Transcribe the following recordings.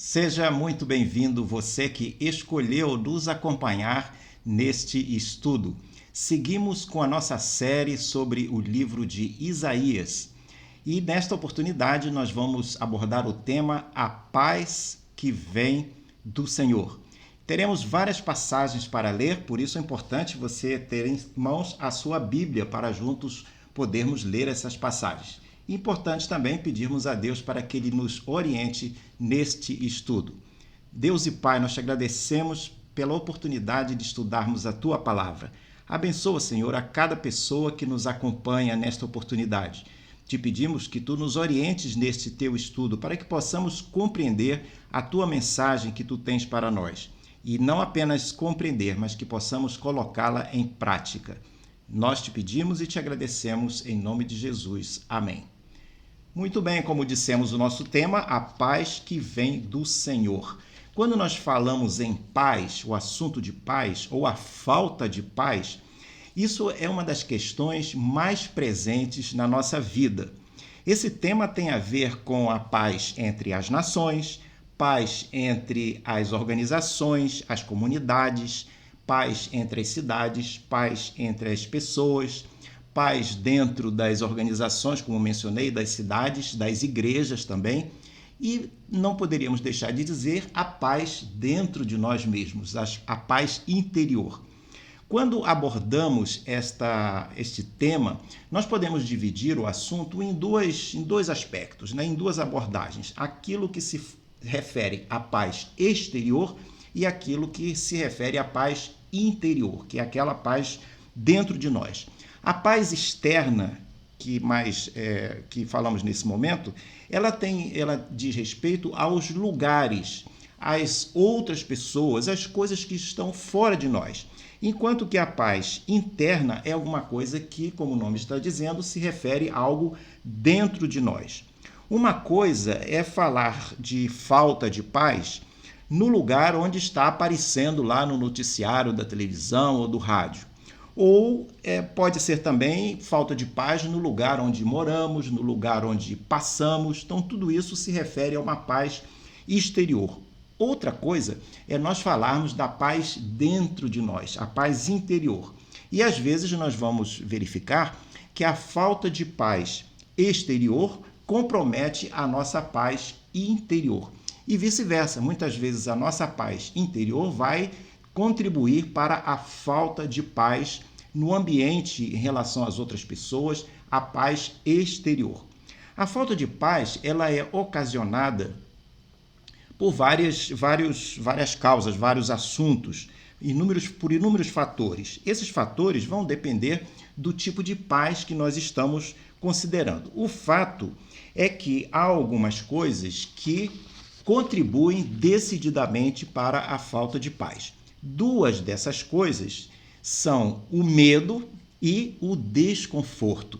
Seja muito bem-vindo, você que escolheu nos acompanhar neste estudo. Seguimos com a nossa série sobre o livro de Isaías. E nesta oportunidade nós vamos abordar o tema A Paz que Vem do Senhor. Teremos várias passagens para ler, por isso é importante você ter em mãos a sua Bíblia para juntos podermos ler essas passagens. Importante também pedirmos a Deus para que Ele nos oriente neste estudo. Deus e Pai, nós te agradecemos pela oportunidade de estudarmos a Tua Palavra. Abençoa, Senhor, a cada pessoa que nos acompanha nesta oportunidade. Te pedimos que Tu nos orientes neste Teu estudo para que possamos compreender a Tua mensagem que Tu tens para nós. E não apenas compreender, mas que possamos colocá-la em prática. Nós te pedimos e te agradecemos em nome de Jesus. Amém. Muito bem, como dissemos, o nosso tema, a paz que vem do Senhor. Quando nós falamos em paz, o assunto de paz ou a falta de paz, isso é uma das questões mais presentes na nossa vida. Esse tema tem a ver com a paz entre as nações, paz entre as organizações, as comunidades, paz entre as cidades, paz entre as pessoas, paz dentro das organizações, como mencionei, das cidades, das igrejas também, e não poderíamos deixar de dizer a paz dentro de nós mesmos, a paz interior. Quando abordamos este tema, nós podemos dividir o assunto em dois aspectos, em duas abordagens. Aquilo que se refere à paz exterior e aquilo que se refere à paz interior, que é aquela paz dentro de nós. A paz externa, que falamos nesse momento, ela diz respeito aos lugares, às outras pessoas, às coisas que estão fora de nós. Enquanto que a paz interna é alguma coisa que, como o nome está dizendo, se refere a algo dentro de nós. Uma coisa é falar de falta de paz no lugar onde está aparecendo lá no noticiário da televisão ou do rádio. Ou pode ser também falta de paz no lugar onde moramos, no lugar onde passamos. Então, tudo isso se refere a uma paz exterior. Outra coisa é nós falarmos da paz dentro de nós, a paz interior. E às vezes nós vamos verificar que a falta de paz exterior compromete a nossa paz interior. E vice-versa, muitas vezes a nossa paz interior vai contribuir para a falta de paz no ambiente em relação às outras pessoas, a paz exterior. A falta de paz ela é ocasionada por várias causas, vários assuntos, por inúmeros fatores. Esses fatores vão depender do tipo de paz que nós estamos considerando. O fato é que há algumas coisas que contribuem decididamente para a falta de paz. Duas dessas coisas são o medo e o desconforto.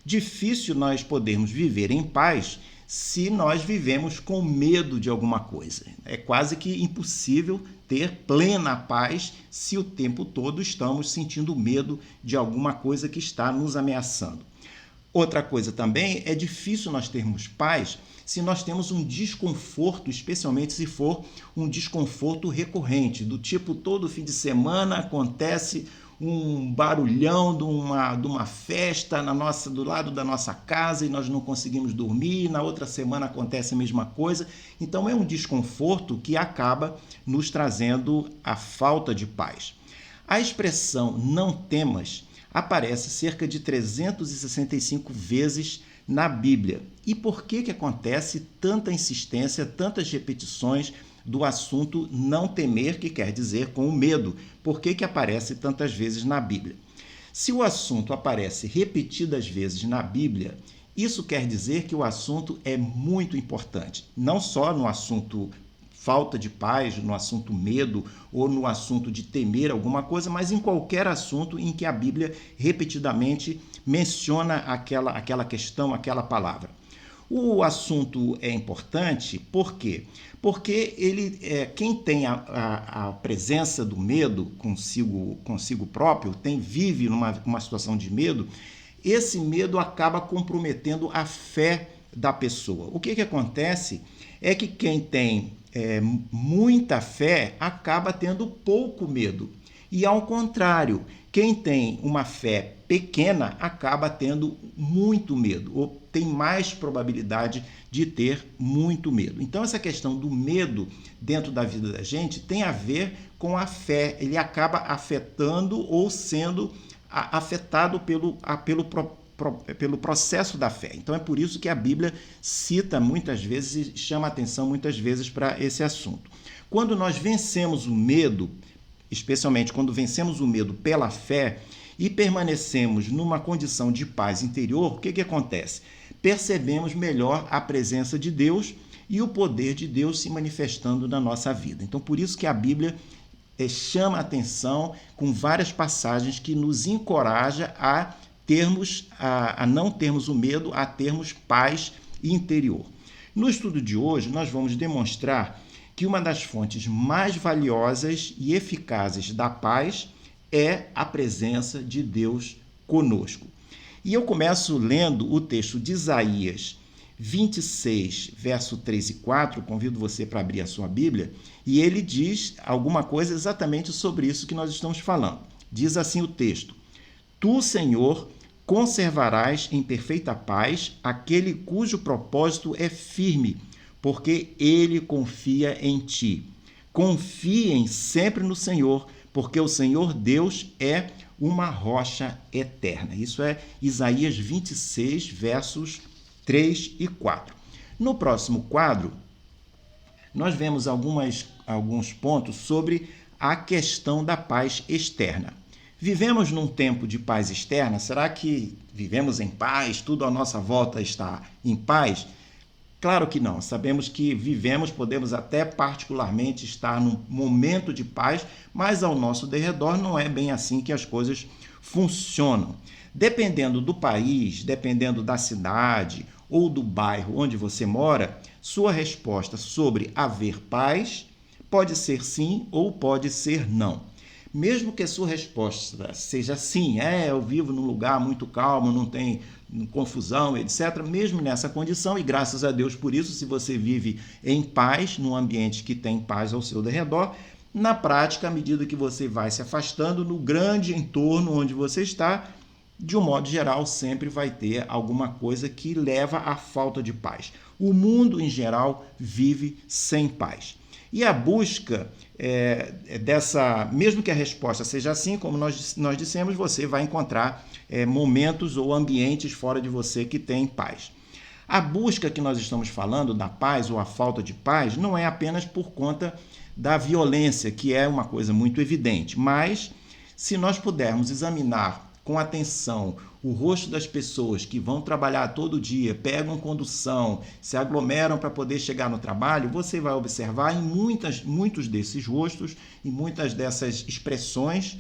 Difícil nós podermos viver em paz se nós vivemos com medo de alguma coisa. É quase que impossível ter plena paz se o tempo todo estamos sentindo medo de alguma coisa que está nos ameaçando. Outra coisa também, é difícil nós termos paz se nós temos um desconforto, especialmente se for um desconforto recorrente, do tipo todo fim de semana acontece um barulhão de uma festa do lado da nossa casa e nós não conseguimos dormir, na outra semana acontece a mesma coisa. Então é um desconforto que acaba nos trazendo a falta de paz. A expressão não temas aparece cerca de 365 vezes na Bíblia. E por que acontece tanta insistência, tantas repetições do assunto não temer, que quer dizer com o medo? Por que aparece tantas vezes na Bíblia? Se o assunto aparece repetidas vezes na Bíblia, isso quer dizer que o assunto é muito importante. Não só no assunto falta de paz, no assunto medo ou no assunto de temer alguma coisa, mas em qualquer assunto em que a Bíblia repetidamente menciona aquela questão, aquela palavra. O assunto é importante, por quê? Porque quem tem a presença do medo consigo próprio, vive numa situação de medo, esse medo acaba comprometendo a fé da pessoa. O que acontece é que quem tem muita fé acaba tendo pouco medo. E ao contrário, quem tem uma fé pequena acaba tendo muito medo, ou tem mais probabilidade de ter muito medo. Então, essa questão do medo dentro da vida da gente tem a ver com a fé. Ele acaba afetando ou sendo afetado pelo processo da fé. Então, é por isso que a Bíblia cita muitas vezes e chama atenção muitas vezes para esse assunto. Quando nós vencemos o medo, especialmente quando vencemos o medo pela fé e permanecemos numa condição de paz interior, o que acontece? Percebemos melhor a presença de Deus e o poder de Deus se manifestando na nossa vida. Então, por isso que a Bíblia chama atenção com várias passagens que nos encoraja a não termos o medo, a termos paz interior. No estudo de hoje, nós vamos demonstrar que uma das fontes mais valiosas e eficazes da paz é a presença de Deus conosco. E eu começo lendo o texto de Isaías 26, verso 3 e 4, convido você para abrir a sua Bíblia, e ele diz alguma coisa exatamente sobre isso que nós estamos falando. Diz assim o texto: Tu, Senhor, conservarás em perfeita paz aquele cujo propósito é firme, porque ele confia em ti. Confiem sempre no Senhor, porque o Senhor Deus é uma rocha eterna. Isso é Isaías 26, versos 3 e 4. No próximo quadro, nós vemos alguns pontos sobre a questão da paz externa. Vivemos num tempo de paz externa? Será que vivemos em paz? Tudo à nossa volta está em paz? Claro que não. Sabemos que podemos até particularmente estar num momento de paz, mas ao nosso derredor não é bem assim que as coisas funcionam. Dependendo do país, dependendo da cidade ou do bairro onde você mora, sua resposta sobre haver paz pode ser sim ou pode ser não. Mesmo que a sua resposta seja sim, eu vivo num lugar muito calmo, não tem confusão, etc. Mesmo nessa condição, e graças a Deus por isso, se você vive em paz, num ambiente que tem paz ao seu redor, na prática, à medida que você vai se afastando, no grande entorno onde você está, de um modo geral, sempre vai ter alguma coisa que leva à falta de paz. O mundo, em geral, vive sem paz. E a busca mesmo que a resposta seja assim, como nós dissemos, você vai encontrar momentos ou ambientes fora de você que têm paz. A busca que nós estamos falando da paz ou a falta de paz não é apenas por conta da violência, que é uma coisa muito evidente, mas se nós pudermos examinar com atenção o rosto das pessoas que vão trabalhar todo dia, pegam condução, se aglomeram para poder chegar no trabalho, você vai observar em muitos desses rostos e muitas dessas expressões,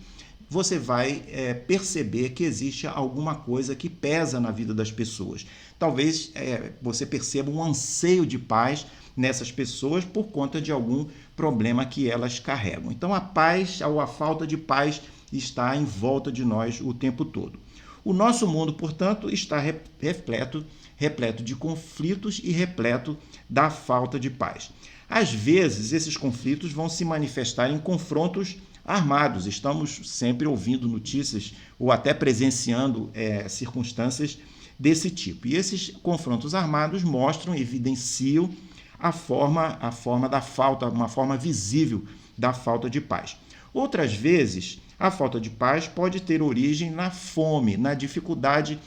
você vai perceber que existe alguma coisa que pesa na vida das pessoas. Talvez você perceba um anseio de paz nessas pessoas por conta de algum problema que elas carregam. Então a paz ou a falta de paz está em volta de nós o tempo todo. O nosso mundo, portanto, está repleto de conflitos e repleto da falta de paz. Às vezes, esses conflitos vão se manifestar em confrontos armados. Estamos sempre ouvindo notícias ou até presenciando circunstâncias desse tipo. E esses confrontos armados evidenciam a forma da falta, uma forma visível da falta de paz. Outras vezes, a falta de paz pode ter origem na fome, nas dificuldades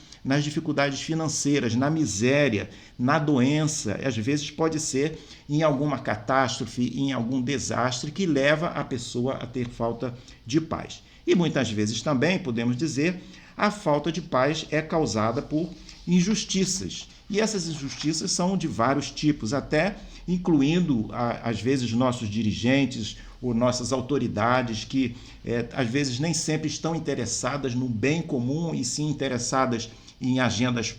financeiras, na miséria, na doença. Às vezes pode ser em alguma catástrofe, em algum desastre que leva a pessoa a ter falta de paz. E muitas vezes também, podemos dizer, a falta de paz é causada por injustiças. E essas injustiças são de vários tipos, até incluindo, às vezes, nossos dirigentes ou nossas autoridades que, às vezes, nem sempre estão interessadas no bem comum e sim interessadas em agendas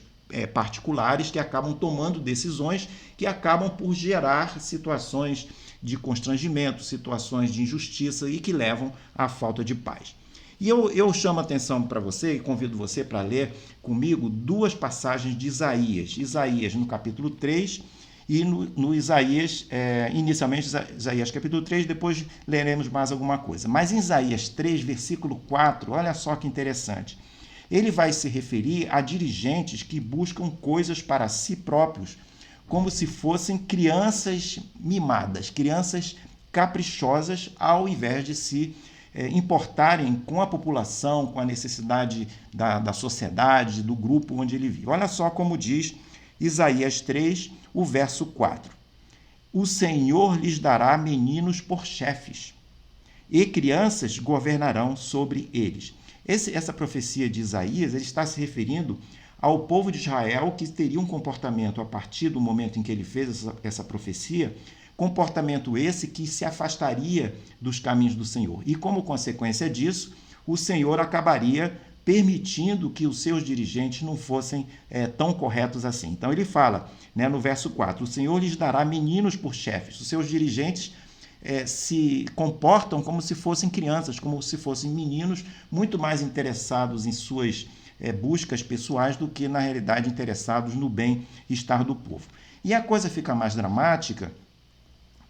particulares que acabam tomando decisões que acabam por gerar situações de constrangimento, situações de injustiça e que levam à falta de paz. E eu chamo a atenção para você e convido você para ler comigo duas passagens de Isaías. Isaías no capítulo 3 e no Isaías, inicialmente Isaías capítulo 3, depois leremos mais alguma coisa. Mas em Isaías 3, versículo 4, olha só que interessante. Ele vai se referir a dirigentes que buscam coisas para si próprios, como se fossem crianças mimadas, crianças caprichosas, ao invés de se importarem com a população, com a necessidade da sociedade, do grupo onde ele vive. Olha só como diz Isaías 3, o verso 4. O Senhor lhes dará meninos por chefes, e crianças governarão sobre eles. Essa profecia de Isaías, ele está se referindo ao povo de Israel, que teria um comportamento, a partir do momento em que ele fez essa profecia, comportamento esse que se afastaria dos caminhos do Senhor. E como consequência disso, o Senhor acabaria permitindo que os seus dirigentes não fossem tão corretos assim. Então ele fala, né, no verso 4, o Senhor lhes dará meninos por chefes. Os seus dirigentes se comportam como se fossem crianças, como se fossem meninos, muito mais interessados em suas buscas pessoais do que, na realidade, interessados no bem-estar do povo. E a coisa fica mais dramática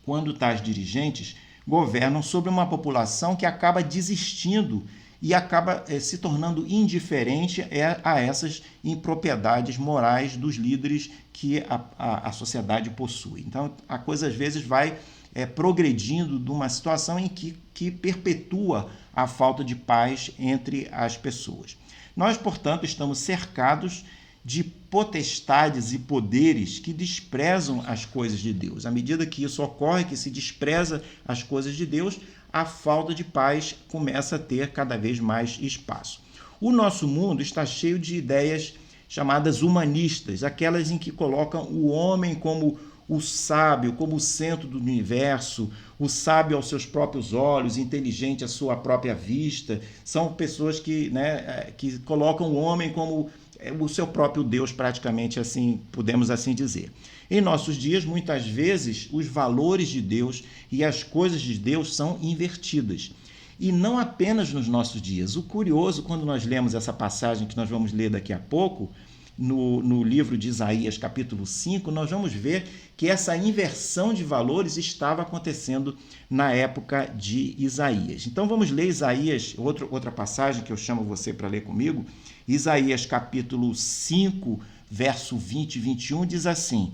quando tais dirigentes governam sobre uma população que acaba desistindo e acaba se tornando indiferente a essas impropriedades morais dos líderes que a sociedade possui. Então, a coisa às vezes vai progredindo de uma situação em que perpetua a falta de paz entre as pessoas. Nós, portanto, estamos cercados de potestades e poderes que desprezam as coisas de Deus. À medida que isso ocorre, que se despreza as coisas de Deus, a falta de paz começa a ter cada vez mais espaço. O nosso mundo está cheio de ideias chamadas humanistas, aquelas em que colocam o homem como o sábio, como o centro do universo, o sábio aos seus próprios olhos, inteligente à sua própria vista. São pessoas que colocam o homem como o seu próprio Deus, praticamente assim, podemos assim dizer. Em nossos dias, muitas vezes, os valores de Deus e as coisas de Deus são invertidas. E não apenas nos nossos dias. O curioso, quando nós lemos essa passagem que nós vamos ler daqui a pouco, no livro de Isaías, capítulo 5, nós vamos ver que essa inversão de valores estava acontecendo na época de Isaías. Então vamos ler Isaías, outra passagem que eu chamo você para ler comigo. Isaías, capítulo 5, verso 20 e 21, diz assim: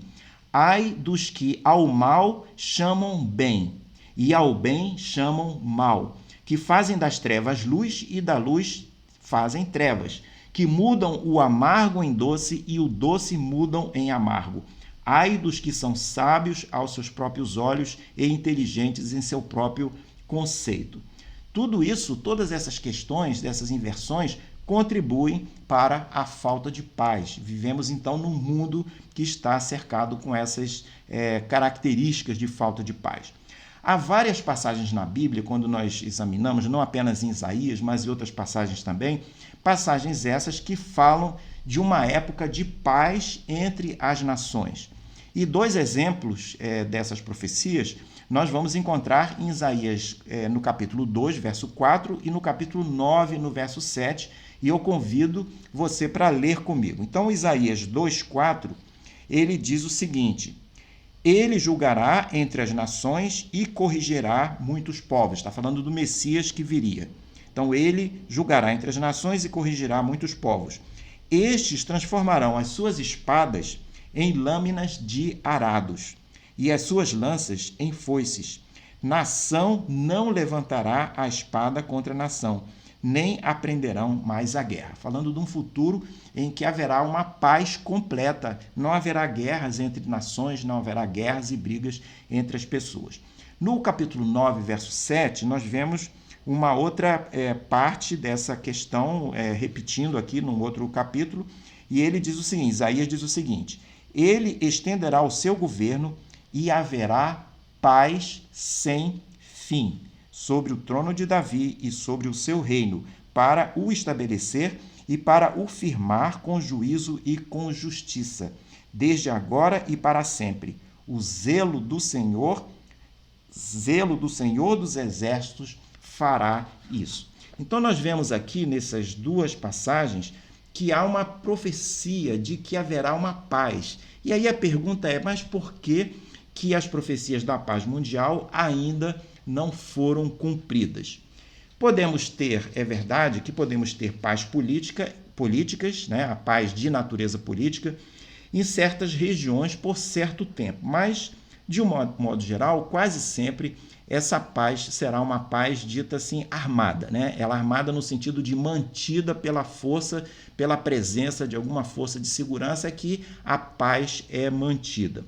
Ai dos que ao mal chamam bem, e ao bem chamam mal, que fazem das trevas luz e da luz fazem trevas, que mudam o amargo em doce e o doce mudam em amargo. Ai dos que são sábios aos seus próprios olhos e inteligentes em seu próprio conceito. Tudo isso, todas essas questões, dessas inversões, contribuem para a falta de paz. Vivemos, então, num mundo que está cercado com essas características de falta de paz. Há várias passagens na Bíblia, quando nós examinamos, não apenas em Isaías, mas em outras passagens também, passagens essas que falam de uma época de paz entre as nações. E dois exemplos dessas profecias nós vamos encontrar em Isaías no capítulo 2, verso 4, e no capítulo 9, no verso 7, e eu convido você para ler comigo. Então, Isaías 2, 4, ele diz o seguinte: Ele julgará entre as nações e corrigirá muitos povos. Está falando do Messias que viria. Então, ele julgará entre as nações e corrigirá muitos povos. Estes transformarão as suas espadas em lâminas de arados e as suas lanças em foices. Nação não levantará a espada contra nação, nem aprenderão mais a guerra. Falando de um futuro em que haverá uma paz completa, não haverá guerras entre nações, não haverá guerras e brigas entre as pessoas. No capítulo 9, verso 7, nós vemos uma outra parte dessa questão, repetindo aqui num outro capítulo, e ele diz o seguinte, Isaías diz o seguinte: Ele estenderá o seu governo e haverá paz sem fim sobre o trono de Davi e sobre o seu reino, para o estabelecer e para o firmar com juízo e com justiça, desde agora e para sempre. O zelo do Senhor dos exércitos fará isso. Então nós vemos aqui nessas duas passagens que há uma profecia de que haverá uma paz. E aí a pergunta é, mas por que as profecias da paz mundial ainda não foram cumpridas? Podemos ter, é verdade, que podemos ter paz políticas, né, a paz de natureza política, em certas regiões por certo tempo, mas, de um modo geral, quase sempre essa paz será uma paz dita assim armada, né? Ela armada no sentido de mantida pela força, pela presença de alguma força de segurança que a paz é mantida.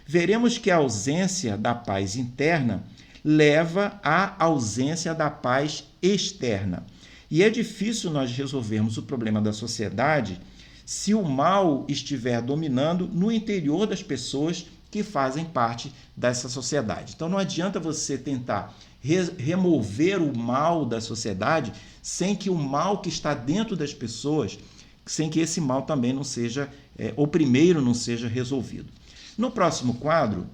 Veremos que a ausência da paz interna leva à ausência da paz externa. E é difícil nós resolvermos o problema da sociedade se o mal estiver dominando no interior das pessoas que fazem parte dessa sociedade. Então não adianta você tentar remover o mal da sociedade sem que o mal que está dentro das pessoas, sem que esse mal também não seja, ou primeiro não seja resolvido. No próximo quadro,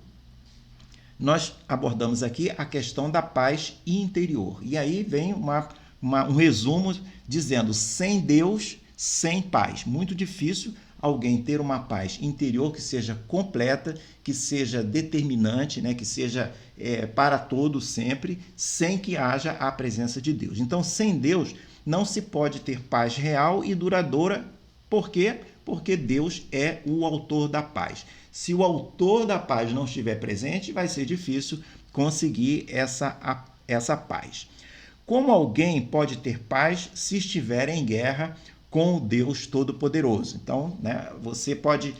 nós abordamos aqui a questão da paz interior. E aí vem um resumo dizendo: sem Deus, sem paz. Muito difícil alguém ter uma paz interior que seja completa, que seja determinante, né, que seja para todos sempre, sem que haja a presença de Deus. Então, sem Deus, não se pode ter paz real e duradoura. Por quê? Porque Deus é o autor da paz. Se o autor da paz não estiver presente, vai ser difícil conseguir essa paz. Como alguém pode ter paz se estiver em guerra com o Deus Todo-Poderoso? Então, né, você pode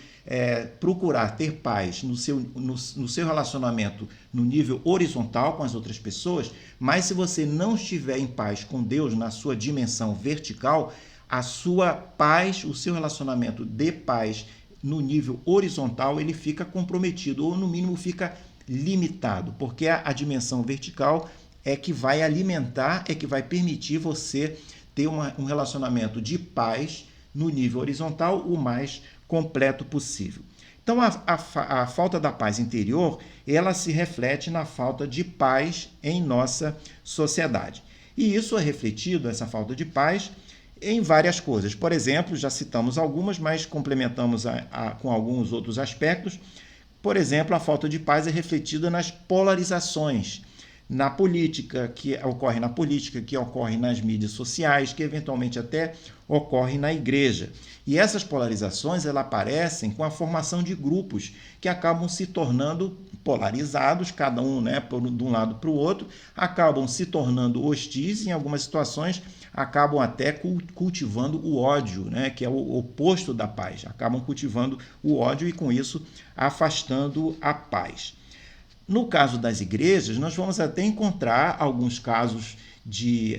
procurar ter paz no seu relacionamento no nível horizontal com as outras pessoas, mas se você não estiver em paz com Deus na sua dimensão vertical, a sua paz, o seu relacionamento de paz no nível horizontal, ele fica comprometido, ou no mínimo fica limitado, porque a dimensão vertical é que vai alimentar, é que vai permitir você ter um relacionamento de paz no nível horizontal o mais completo possível. Então, a falta da paz interior, ela se reflete na falta de paz em nossa sociedade. E isso é refletido, essa falta de paz, em várias coisas. Por exemplo, já citamos algumas, mas complementamos com alguns outros aspectos. Por exemplo, a falta de paz é refletida nas polarizações na política, que ocorre na política, que ocorre nas mídias sociais, que eventualmente até ocorre na igreja. E essas polarizações, elas aparecem com a formação de grupos que acabam se tornando polarizados, cada um, né, de um lado para o outro, acabam se tornando hostis e, em algumas situações, acabam até cultivando o ódio, né, que é o oposto da paz. Acabam cultivando o ódio e, com isso, afastando a paz. No caso das igrejas, nós vamos até encontrar alguns casos de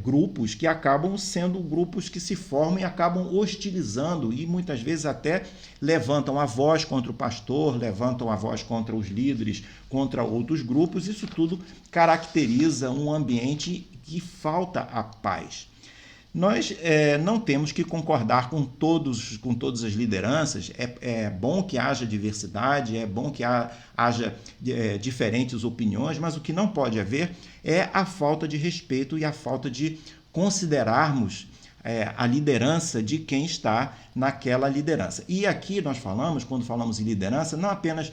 grupos que acabam sendo grupos que se formam e acabam hostilizando e muitas vezes até levantam a voz contra o pastor, levantam a voz contra os líderes, contra outros grupos. Isso tudo caracteriza um ambiente que falta a paz. Nós não temos que concordar com todas as lideranças. É bom que haja diversidade, é bom que haja diferentes opiniões, mas o que não pode haver é a falta de respeito e a falta de considerarmos a liderança de quem está naquela liderança. E aqui nós falamos, quando falamos em liderança, não apenas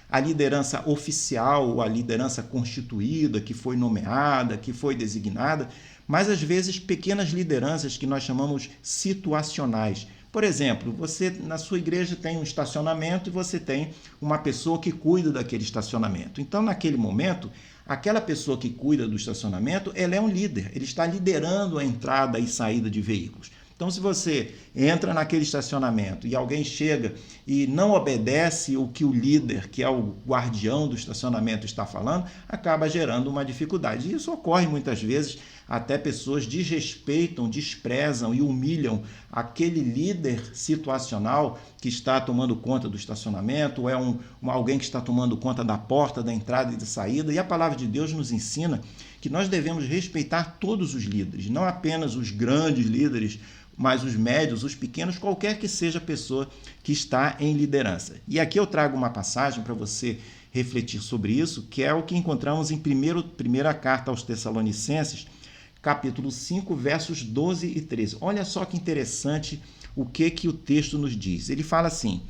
a liderança oficial, a liderança constituída, que foi nomeada, que foi designada, mas às vezes pequenas lideranças que nós chamamos situacionais. Por exemplo, você na sua igreja tem um estacionamento e você tem uma pessoa que cuida daquele estacionamento. Então, naquele momento, aquela pessoa que cuida do estacionamento, ela é um líder, ele está liderando a entrada e saída de veículos. Então, se você entra naquele estacionamento e alguém chega e não obedece o que o líder, que é o guardião do estacionamento, está falando, acaba gerando uma dificuldade. E isso ocorre muitas vezes, até pessoas desrespeitam, desprezam e humilham aquele líder situacional que está tomando conta do estacionamento, ou é alguém que está tomando conta da porta, da entrada e da saída. E a palavra de Deus nos ensina que nós devemos respeitar todos os líderes, não apenas os grandes líderes, mas os médios, os pequenos, qualquer que seja a pessoa que está em liderança. E aqui eu trago uma passagem para você refletir sobre isso, que é o que encontramos em primeira carta aos Tessalonicenses, capítulo 5, versos 12 e 13. Olha só que interessante o que o texto nos diz. Ele fala assim: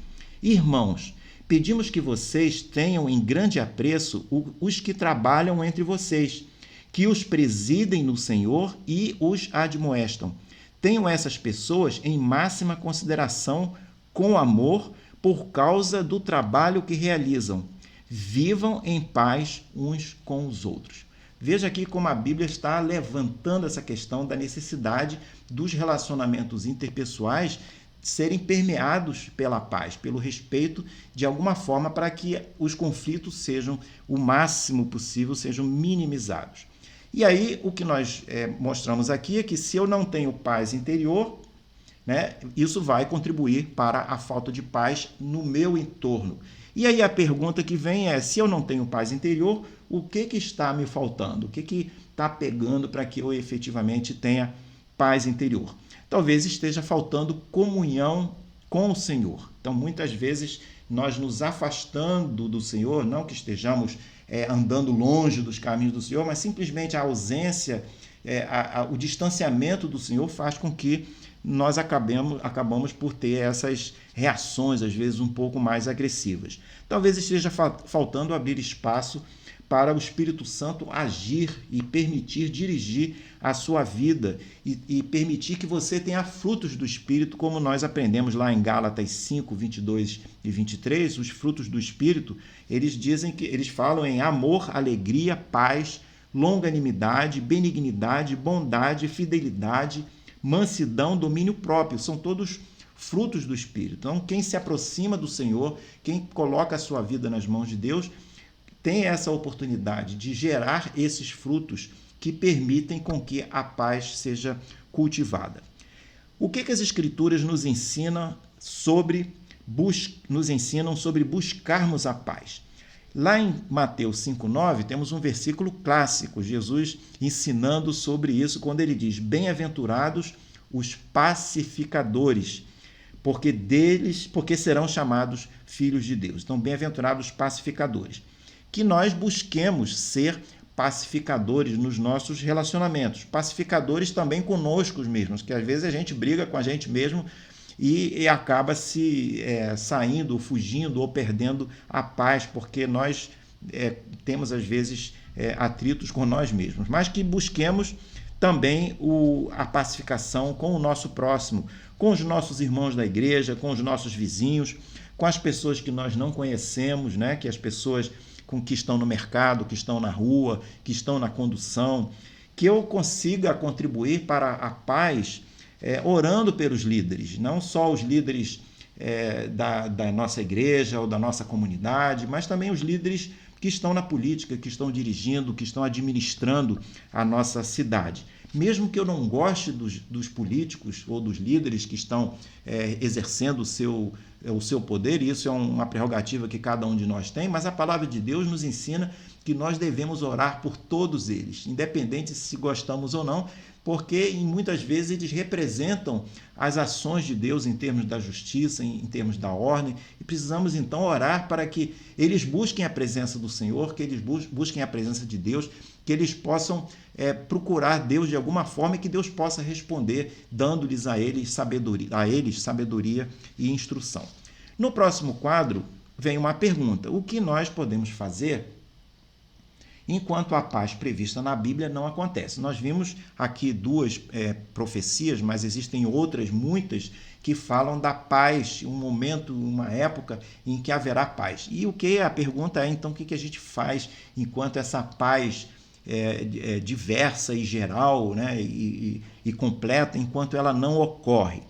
irmãos, pedimos que vocês tenham em grande apreço os que trabalham entre vocês, que os presidem no Senhor e os admoestam. Tenham essas pessoas em máxima consideração, com amor, por causa do trabalho que realizam. Vivam em paz uns com os outros. Veja aqui como a Bíblia está levantando essa questão da necessidade dos relacionamentos interpessoais serem permeados pela paz, pelo respeito, de alguma forma, para que os conflitos sejam o máximo possível, sejam minimizados. E aí, o que nós mostramos aqui é que se eu não tenho paz interior, né, isso vai contribuir para a falta de paz no meu entorno. E aí a pergunta que vem é, se eu não tenho paz interior, o que está me faltando? O que está pegando para que eu efetivamente tenha paz interior? Talvez esteja faltando comunhão com o Senhor. Então, muitas vezes, nós nos afastando do Senhor, não que estejamos andando longe dos caminhos do Senhor, mas simplesmente a ausência, o distanciamento do Senhor faz com que nós acabamos por ter essas reações, às vezes, um pouco mais agressivas. Talvez esteja faltando abrir espaço para o Espírito Santo agir e permitir dirigir a sua vida e permitir que você tenha frutos do Espírito, como nós aprendemos lá em Gálatas 5, 22 e 23, os frutos do Espírito, eles falam em amor, alegria, paz, longanimidade, benignidade, bondade, fidelidade, mansidão, domínio próprio. São todos frutos do Espírito. Então, quem se aproxima do Senhor, quem coloca a sua vida nas mãos de Deus, tem essa oportunidade de gerar esses frutos que permitem com que a paz seja cultivada. O que as Escrituras nos ensinam sobre buscarmos a paz? Lá em Mateus 5,9, temos um versículo clássico, Jesus ensinando sobre isso, quando ele diz: bem-aventurados os pacificadores, porque serão chamados filhos de Deus. Então, bem-aventurados os pacificadores. Que nós busquemos ser pacificadores nos nossos relacionamentos, pacificadores também conosco mesmos, que às vezes a gente briga com a gente mesmo e acaba saindo, fugindo ou perdendo a paz, porque nós temos às vezes atritos com nós mesmos, mas que busquemos também a pacificação com o nosso próximo, com os nossos irmãos da igreja, com os nossos vizinhos, com as pessoas que nós não conhecemos, né? Que as pessoas que estão no mercado, que estão na rua, que estão na condução, que eu consiga contribuir para a paz orando pelos líderes, não só os líderes da nossa igreja ou da nossa comunidade, mas também os líderes que estão na política, que estão dirigindo, que estão administrando a nossa cidade. Mesmo que eu não goste dos políticos ou dos líderes que estão exercendo o seu poder, e isso é uma prerrogativa que cada um de nós tem, mas a palavra de Deus nos ensina que nós devemos orar por todos eles, independente se gostamos ou não, porque muitas vezes eles representam as ações de Deus em termos da justiça, em termos da ordem, e precisamos então orar para que eles busquem a presença do Senhor, que eles busquem a presença de Deus, que eles possam procurar Deus de alguma forma e que Deus possa responder, dando-lhes a eles sabedoria e instrução. No próximo quadro vem uma pergunta: o que nós podemos fazer enquanto a paz prevista na Bíblia não acontece? Nós vimos aqui duas profecias, mas existem outras, muitas, que falam da paz, um momento, uma época em que haverá paz. E a pergunta é, então, o que a gente faz enquanto essa paz diversa e geral, né, e completa, enquanto ela não ocorre?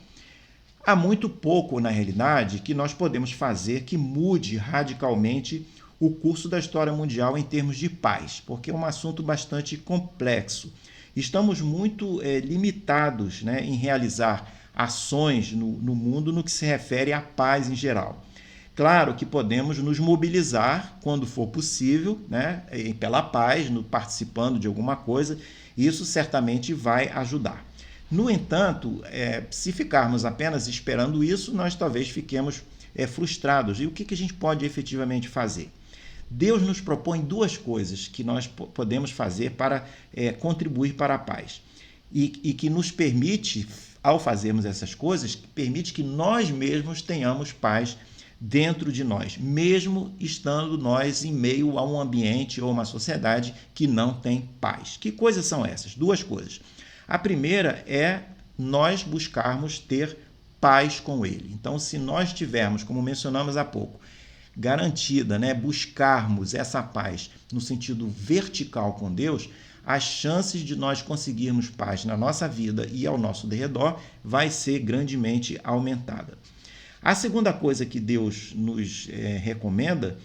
Há muito pouco, na realidade, que nós podemos fazer que mude radicalmente o curso da história mundial em termos de paz, porque é um assunto bastante complexo. Estamos muito limitados, né, em realizar ações no mundo no que se refere à paz em geral. Claro que podemos nos mobilizar quando for possível, né, pela paz, participando de alguma coisa, isso certamente vai ajudar. No entanto, se ficarmos apenas esperando isso, nós talvez fiquemos frustrados. E o que a gente pode efetivamente fazer? Deus nos propõe duas coisas que nós podemos fazer para contribuir para a paz e que nos permite ao fazermos essas coisas, permite que nós mesmos tenhamos paz dentro de nós, mesmo estando nós em meio a um ambiente ou uma sociedade que não tem paz. Que coisas são essas? Duas coisas. A primeira é nós buscarmos ter paz com Ele. Então, se nós tivermos, como mencionamos há pouco, garantida, buscarmos essa paz no sentido vertical com Deus, as chances de nós conseguirmos paz na nossa vida e ao nosso derredor vai ser grandemente aumentada. A segunda coisa que Deus nos recomenda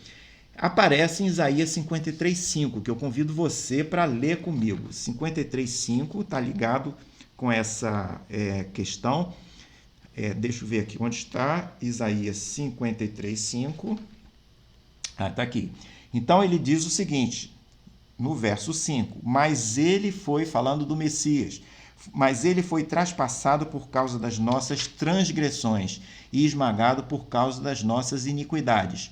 aparece em Isaías 53,5, que eu convido você para ler comigo. 53,5 está ligado com essa questão. Deixa eu ver aqui onde está. Isaías 53,5. Está aqui. Então ele diz o seguinte, no verso 5, mas ele foi, falando do Messias, mas ele foi traspassado por causa das nossas transgressões e esmagado por causa das nossas iniquidades.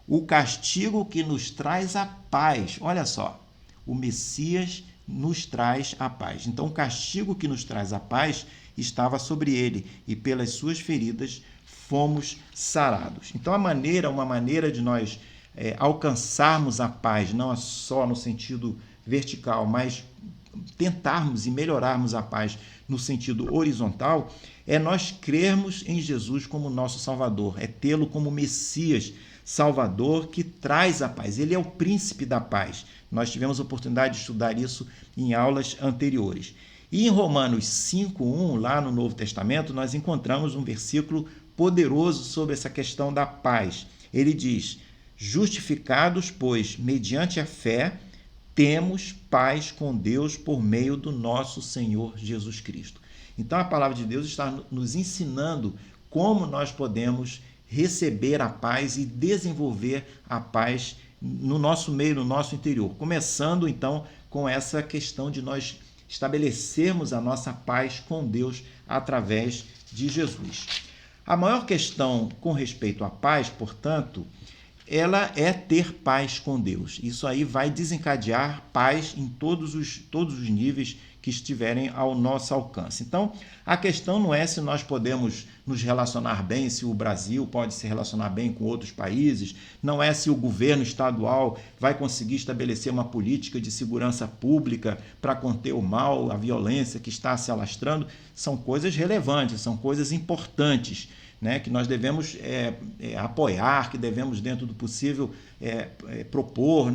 O castigo que nos traz a paz, olha só, o Messias nos traz a paz. Então, o castigo que nos traz a paz estava sobre ele, e pelas suas feridas fomos sarados. Então, uma maneira de nós alcançarmos a paz, não só no sentido vertical, mas tentarmos e melhorarmos a paz no sentido horizontal, é nós crermos em Jesus como nosso Salvador, é tê-lo como Messias Salvador que traz a paz. Ele é o príncipe da paz. Nós tivemos a oportunidade de estudar isso em aulas anteriores. E em Romanos 5:1, lá no Novo Testamento, nós encontramos um versículo poderoso sobre essa questão da paz. Ele diz: justificados, pois, mediante a fé, temos paz com Deus por meio do nosso Senhor Jesus Cristo. Então, a palavra de Deus está nos ensinando como nós podemos receber a paz e desenvolver a paz no nosso meio, no nosso interior. Começando, então, com essa questão de nós estabelecermos a nossa paz com Deus através de Jesus. A maior questão com respeito à paz, portanto, ela é ter paz com Deus. Isso aí vai desencadear paz em todos os níveis que estiverem ao nosso alcance. Então, a questão não é se nós podemos nos relacionar bem, se o Brasil pode se relacionar bem com outros países, não é se o governo estadual vai conseguir estabelecer uma política de segurança pública para conter o mal, a violência que está se alastrando. São coisas relevantes, são coisas importantes, que nós devemos apoiar, que devemos, dentro do possível, propor,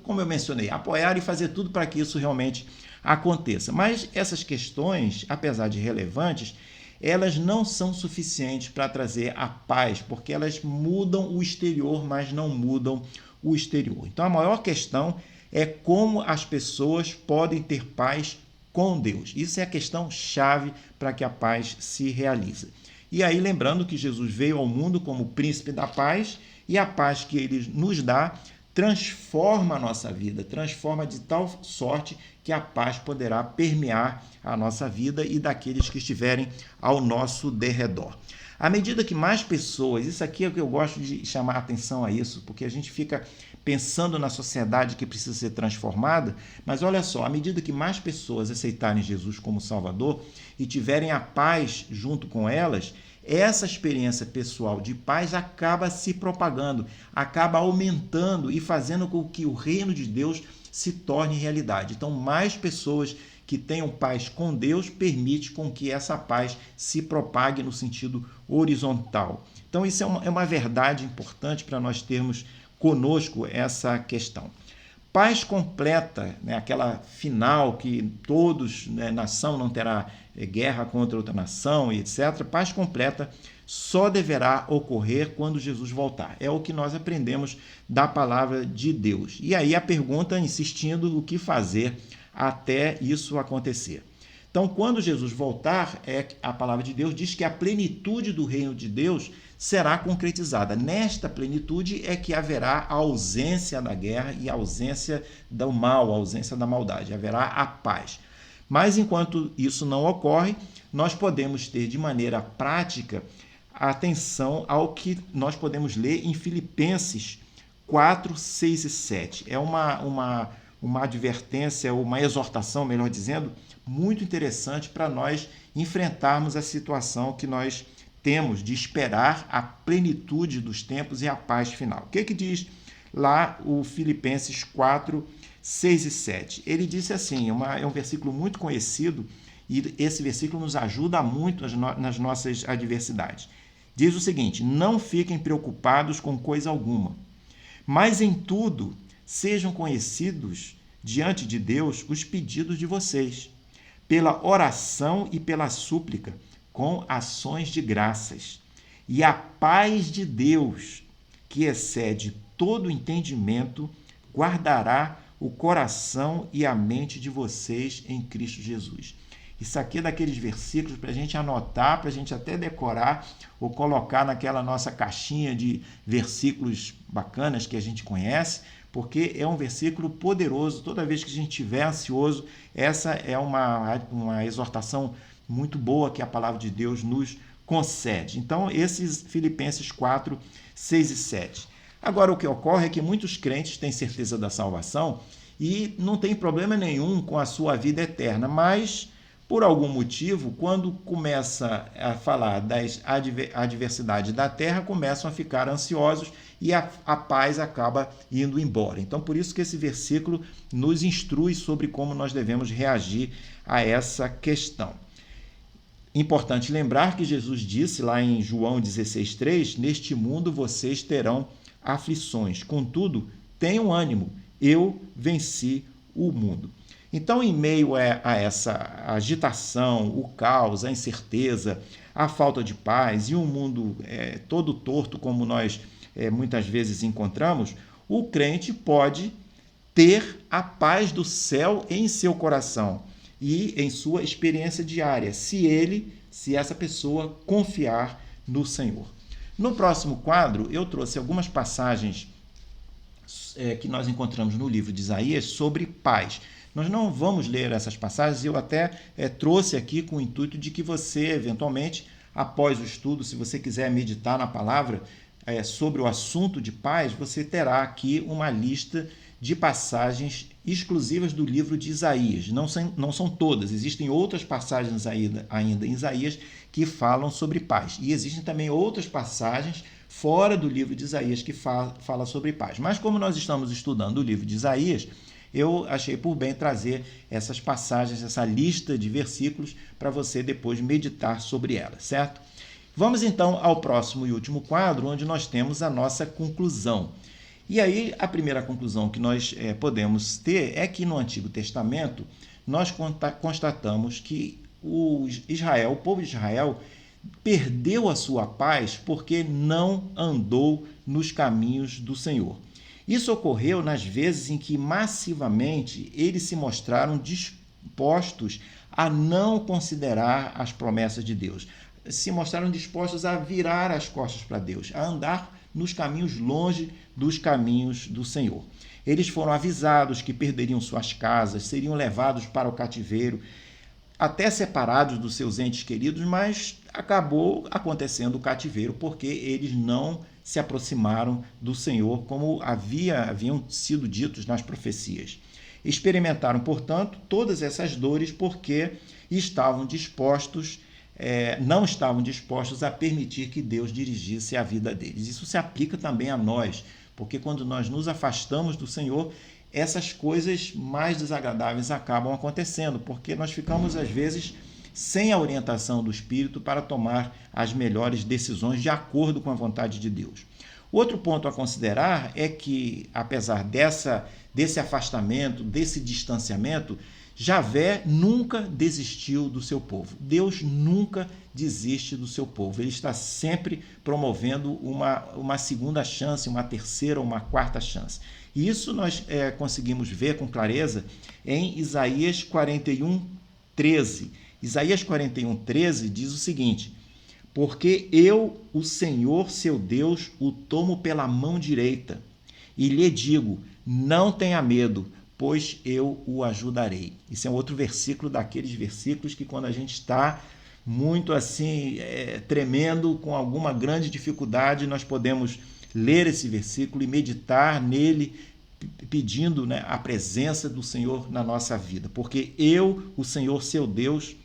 como eu mencionei, apoiar e fazer tudo para que isso realmente aconteça. Mas essas questões, apesar de relevantes, elas não são suficientes para trazer a paz, porque elas mudam o exterior, mas não mudam o exterior. Então, a maior questão é como as pessoas podem ter paz com Deus. Isso é a questão chave para que a paz se realize. E aí, lembrando que Jesus veio ao mundo como príncipe da paz, e a paz que ele nos dá transforma a nossa vida, transforma de tal sorte que a paz poderá permear a nossa vida e daqueles que estiverem ao nosso derredor. À medida que mais pessoas, isso aqui é o que eu gosto de chamar a atenção a isso, porque a gente fica pensando na sociedade que precisa ser transformada, mas olha só, à medida que mais pessoas aceitarem Jesus como Salvador e tiverem a paz junto com elas, essa experiência pessoal de paz acaba se propagando, acaba aumentando e fazendo com que o reino de Deus se torne realidade. Então, mais pessoas que tenham paz com Deus permite com que essa paz se propague no sentido horizontal. Então, isso é uma verdade importante para nós termos conosco essa questão. Paz completa, aquela final que todos, nação não terá guerra contra outra nação e etc. Paz completa só deverá ocorrer quando Jesus voltar. É o que nós aprendemos da palavra de Deus. E aí a pergunta, insistindo, o que fazer até isso acontecer. Então, quando Jesus voltar, a palavra de Deus diz que a plenitude do reino de Deus será concretizada. Nesta plenitude é que haverá a ausência da guerra e a ausência do mal, a ausência da maldade. Haverá a paz. Mas, enquanto isso não ocorre, nós podemos ter de maneira prática atenção ao que nós podemos ler em Filipenses 4, 6 e 7. É uma uma advertência, uma exortação, melhor dizendo, muito interessante para nós enfrentarmos a situação que nós temos de esperar a plenitude dos tempos e a paz final. O que diz lá o Filipenses 4, 6 e 7? Ele disse assim, é um versículo muito conhecido, e esse versículo nos ajuda muito nas nossas adversidades. Diz o seguinte: não fiquem preocupados com coisa alguma, mas em tudo sejam conhecidos diante de Deus os pedidos de vocês, pela oração e pela súplica, com ações de graças. E a paz de Deus, que excede todo entendimento, guardará o coração e a mente de vocês em Cristo Jesus. Isso aqui é daqueles versículos para a gente anotar, para a gente até decorar ou colocar naquela nossa caixinha de versículos bacanas que a gente conhece, porque é um versículo poderoso. Toda vez que a gente estiver ansioso, essa é uma exortação muito boa que a palavra de Deus nos concede. Então, esses Filipenses 4, 6 e 7. Agora, o que ocorre é que muitos crentes têm certeza da salvação e não tem problema nenhum com a sua vida eterna, mas, por algum motivo, quando começa a falar das adversidades da terra, começam a ficar ansiosos e a paz acaba indo embora. Então, por isso que esse versículo nos instrui sobre como nós devemos reagir a essa questão. Importante lembrar que Jesus disse lá em João 16,3, neste mundo vocês terão aflições, contudo, tenham ânimo, eu venci o mundo. Então, em meio a essa agitação, o caos, a incerteza, a falta de paz e um mundo todo torto como nós muitas vezes encontramos, o crente pode ter a paz do céu em seu coração e em sua experiência diária, se essa pessoa confiar no Senhor. No próximo quadro, eu trouxe algumas passagens que nós encontramos no livro de Isaías sobre paz. Nós não vamos ler essas passagens, eu até trouxe aqui com o intuito de que você, eventualmente, após o estudo, se você quiser meditar na palavra sobre o assunto de paz, você terá aqui uma lista de passagens exclusivas do livro de Isaías. Não são todas, existem outras passagens ainda em Isaías que falam sobre paz. E existem também outras passagens fora do livro de Isaías que fala sobre paz. Mas como nós estamos estudando o livro de Isaías, eu achei por bem trazer essas passagens, essa lista de versículos, para você depois meditar sobre elas, certo? Vamos então ao próximo e último quadro, onde nós temos a nossa conclusão. E aí, a primeira conclusão que nós podemos ter é que no Antigo Testamento nós constatamos que o povo de Israel, perdeu a sua paz porque não andou nos caminhos do Senhor. Isso ocorreu nas vezes em que massivamente eles se mostraram dispostos a não considerar as promessas de Deus, se mostraram dispostos a virar as costas para Deus, a andar nos caminhos longe dos caminhos do Senhor. Eles foram avisados que perderiam suas casas, seriam levados para o cativeiro, até separados dos seus entes queridos, mas acabou acontecendo o cativeiro porque eles não se aproximaram do Senhor como haviam sido ditos nas profecias. Experimentaram, portanto, todas essas dores porque não estavam dispostos a permitir que Deus dirigisse a vida deles. Isso se aplica também a nós, porque quando nós nos afastamos do Senhor, essas coisas mais desagradáveis acabam acontecendo, porque nós ficamos, às vezes, sem a orientação do Espírito para tomar as melhores decisões de acordo com a vontade de Deus. Outro ponto a considerar é que, apesar desse afastamento, desse distanciamento, Javé nunca desistiu do seu povo. Deus nunca desiste do seu povo. Ele está sempre promovendo uma segunda chance, uma terceira ou uma quarta chance. E isso nós conseguimos ver com clareza em Isaías 41, 13. Isaías 41, 13 diz o seguinte: porque eu, o Senhor, seu Deus, o tomo pela mão direita e lhe digo, não tenha medo, pois eu o ajudarei. Isso é um outro versículo daqueles versículos que quando a gente está muito assim, tremendo, com alguma grande dificuldade, nós podemos ler esse versículo e meditar nele, pedindo, né, a presença do Senhor na nossa vida. Porque o Senhor, seu Deus,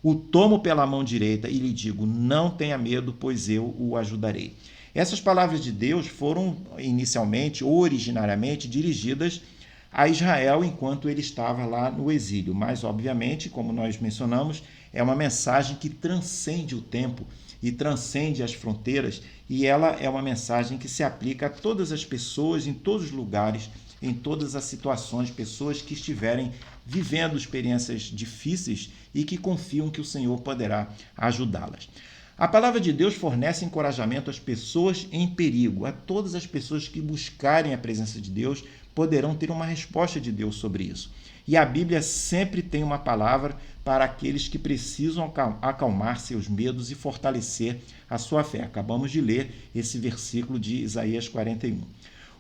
o tomo pela mão direita e lhe digo, não tenha medo, pois eu o ajudarei. Essas palavras de Deus foram inicialmente, originariamente, dirigidas a Israel enquanto ele estava lá no exílio. Mas, obviamente, como nós mencionamos, é uma mensagem que transcende o tempo e transcende as fronteiras, e ela é uma mensagem que se aplica a todas as pessoas, em todos os lugares, em todas as situações, pessoas que estiverem vivendo experiências difíceis e que confiam que o Senhor poderá ajudá-las. A palavra de Deus fornece encorajamento às pessoas em perigo. A todas as pessoas que buscarem a presença de Deus poderão ter uma resposta de Deus sobre isso. E a Bíblia sempre tem uma palavra para aqueles que precisam acalmar seus medos e fortalecer a sua fé. Acabamos de ler esse versículo de Isaías 41.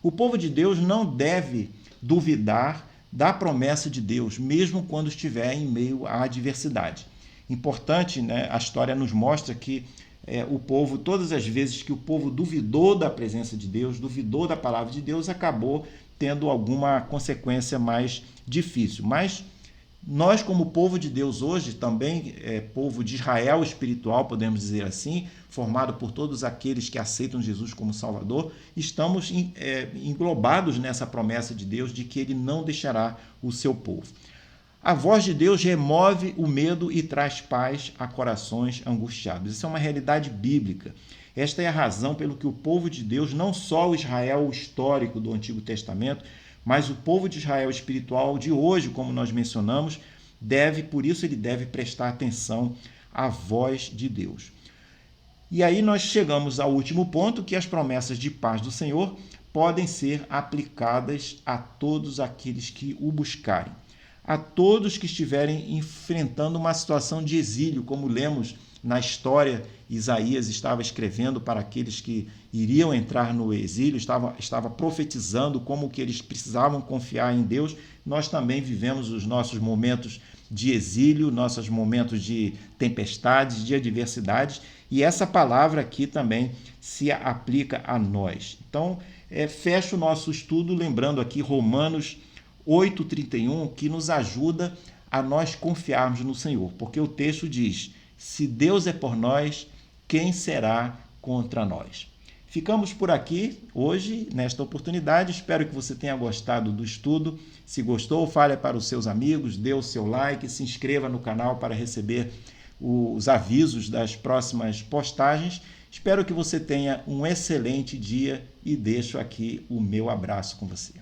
O povo de Deus não deve duvidar da promessa de Deus, mesmo quando estiver em meio à adversidade. Importante, né? A história nos mostra que o povo, todas as vezes que o povo duvidou da presença de Deus, duvidou da palavra de Deus, acabou tendo alguma consequência mais difícil. Mas nós, como povo de Deus hoje, também povo de Israel espiritual, podemos dizer assim, formado por todos aqueles que aceitam Jesus como Salvador, estamos englobados nessa promessa de Deus de que ele não deixará o seu povo. A voz de Deus remove o medo e traz paz a corações angustiados. Isso é uma realidade bíblica. Esta é a razão pelo que o povo de Deus, não só o Israel histórico do Antigo Testamento, mas o povo de Israel espiritual de hoje, como nós mencionamos, por isso ele deve prestar atenção à voz de Deus. E aí nós chegamos ao último ponto, que as promessas de paz do Senhor podem ser aplicadas a todos aqueles que o buscarem. A todos que estiverem enfrentando uma situação de exílio, como lemos na história, Isaías estava escrevendo para aqueles que iriam entrar no exílio, estava profetizando como que eles precisavam confiar em Deus. Nós também vivemos os nossos momentos de exílio, nossos momentos de tempestades, de adversidades, e essa palavra aqui também se aplica a nós. Então, fecho o nosso estudo lembrando aqui Romanos 8,31, que nos ajuda a nós confiarmos no Senhor, porque o texto diz, se Deus é por nós, quem será contra nós? Ficamos por aqui hoje, nesta oportunidade. Espero que você tenha gostado do estudo. Se gostou, fale para os seus amigos, dê o seu like, se inscreva no canal para receber os avisos das próximas postagens. Espero que você tenha um excelente dia e deixo aqui o meu abraço com você.